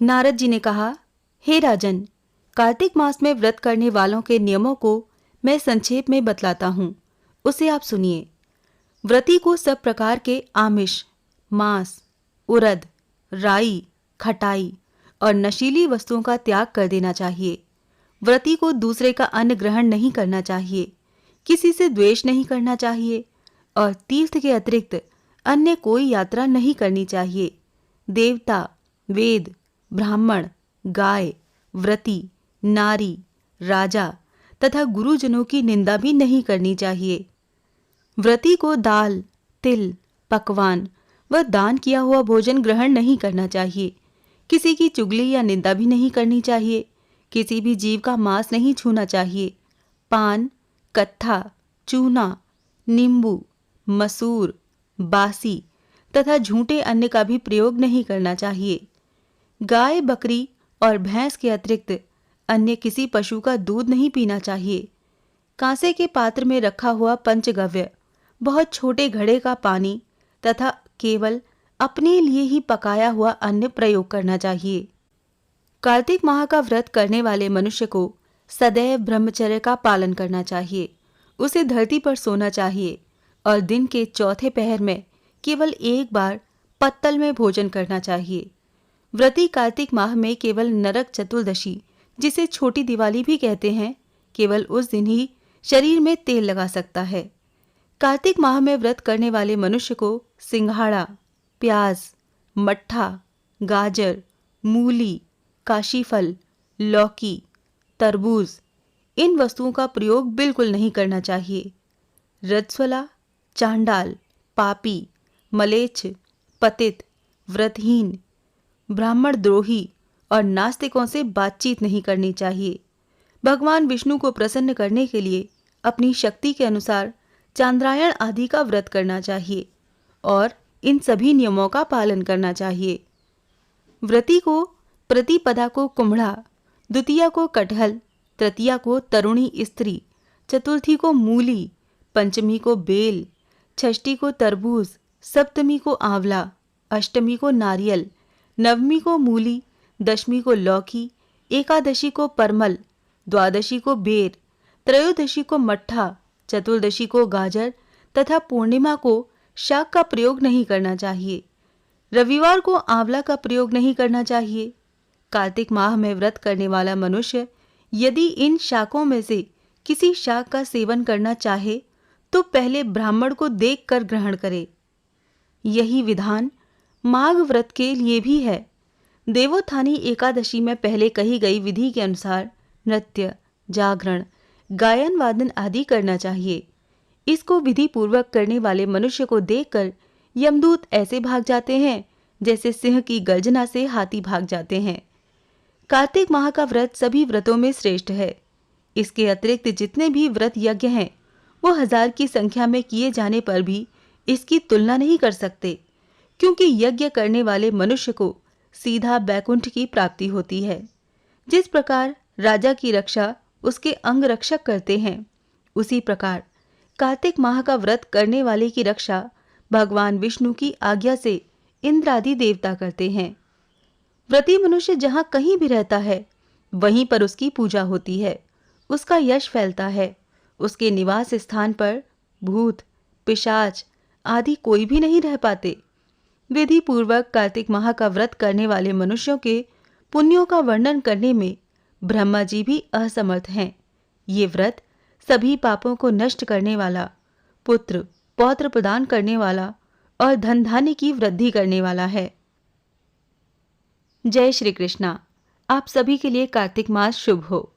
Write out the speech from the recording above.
नारद जी ने कहा, हे राजन, कार्तिक मास में व्रत करने वालों के नियमों को मैं संक्षेप में बतलाता हूँ, उसे आप सुनिए। व्रती को सब प्रकार के आमिष, मांस, उड़द, राई, खटाई और नशीली वस्तुओं का त्याग कर देना चाहिए। व्रती को दूसरे का अन्न ग्रहण नहीं करना चाहिए, किसी से द्वेष नहीं करना चाहिए और तीर्थ के अतिरिक्त अन्य कोई यात्रा नहीं करनी चाहिए। देवता, वेद, ब्राह्मण, गाय, व्रती, नारी, राजा तथा गुरुजनों की निंदा भी नहीं करनी चाहिए। व्रती को दाल, तिल, पकवान व दान किया हुआ भोजन ग्रहण नहीं करना चाहिए। किसी की चुगली या निंदा भी नहीं करनी चाहिए। किसी भी जीव का मांस नहीं छूना चाहिए। पान, कत्था, चूना, नींबू, मसूर, बासी तथा झूठे अन्न का भी प्रयोग नहीं करना चाहिए। गाय, बकरी और भैंस के अतिरिक्त अन्य किसी पशु का दूध नहीं पीना चाहिए। कांसे के पात्र में रखा हुआ पंचगव्य, बहुत छोटे घड़े का पानी तथा केवल अपने लिए ही पकाया हुआ अन्न प्रयोग करना चाहिए। कार्तिक माह का व्रत करने वाले मनुष्य को सदैव ब्रह्मचर्य का पालन करना चाहिए। उसे धरती पर सोना चाहिए और दिन के चौथे पहर में केवल एक बार पत्तल में भोजन करना चाहिए। व्रती कार्तिक माह में केवल नरक चतुर्दशी, जिसे छोटी दिवाली भी कहते हैं, केवल उस दिन ही शरीर में तेल लगा सकता है। कार्तिक माह में व्रत करने वाले मनुष्य को सिंघाड़ा, प्याज, मट्ठा, गाजर, मूली, काशीफल, लौकी, तरबूज इन वस्तुओं का प्रयोग बिल्कुल नहीं करना चाहिए। रजस्वला, चांडाल, पापी, मलेच्छ, पतित, व्रतहीन, ब्राह्मण द्रोही और नास्तिकों से बातचीत नहीं करनी चाहिए। भगवान विष्णु को प्रसन्न करने के लिए अपनी शक्ति के अनुसार चांद्रायण आदि का व्रत करना चाहिए और इन सभी नियमों का पालन करना चाहिए। व्रती को प्रतिपदा को कुम्हड़ा, द्वितीया को कटहल, तृतीया को तरुणी स्त्री, चतुर्थी को मूली, पंचमी को बेल, षष्ठी को तरबूज, सप्तमी को आंवला, अष्टमी को नारियल, नवमी को मूली, दशमी को लौकी, एकादशी को परमल, द्वादशी को बेर, त्रयोदशी को मट्ठा, चतुर्दशी को गाजर तथा पूर्णिमा को शाक का प्रयोग नहीं करना चाहिए। रविवार को आंवला का प्रयोग नहीं करना चाहिए। कार्तिक माह में व्रत करने वाला मनुष्य यदि इन शाकों में से किसी शाक का सेवन करना चाहे तो पहले ब्राह्मण को देखकर ग्रहण करे। यही विधान माघ व्रत के लिए भी है। देवोत्थानी एकादशी में पहले कही गई विधि के अनुसार नृत्य, जागरण, गायन वादन आदि करना चाहिए। इसको विधि पूर्वक करने वाले मनुष्य को देखकर यमदूत ऐसे भाग जाते हैं जैसे सिंह की गर्जना से हाथी भाग जाते हैं। कार्तिक माह का व्रत सभी व्रतों में श्रेष्ठ है। इसके अतिरिक्त जितने भी व्रत यज्ञ हैं वो 1000 की संख्या में किए जाने पर भी इसकी तुलना नहीं कर सकते, क्योंकि यज्ञ करने वाले मनुष्य को सीधा बैकुंठ की प्राप्ति होती है। जिस प्रकार राजा की रक्षा उसके अंग रक्षक करते हैं, उसी प्रकार कार्तिक माह का व्रत करने वाले की रक्षा भगवान विष्णु की आज्ञा से इंद्र आदि देवता करते हैं। व्रती मनुष्य जहाँ कहीं भी रहता है वहीं पर उसकी पूजा होती है, उसका यश फैलता है। उसके निवास स्थान पर भूत, पिशाच आदि कोई भी नहीं रह पाते। विधि पूर्वक कार्तिक माह का व्रत करने वाले मनुष्यों के पुण्यों का वर्णन करने में ब्रह्मा जी भी असमर्थ हैं। ये व्रत सभी पापों को नष्ट करने वाला, पुत्र पौत्र प्रदान करने वाला और धन धान्य की वृद्धि करने वाला है। जय श्री कृष्णा। आप सभी के लिए कार्तिक मास शुभ हो।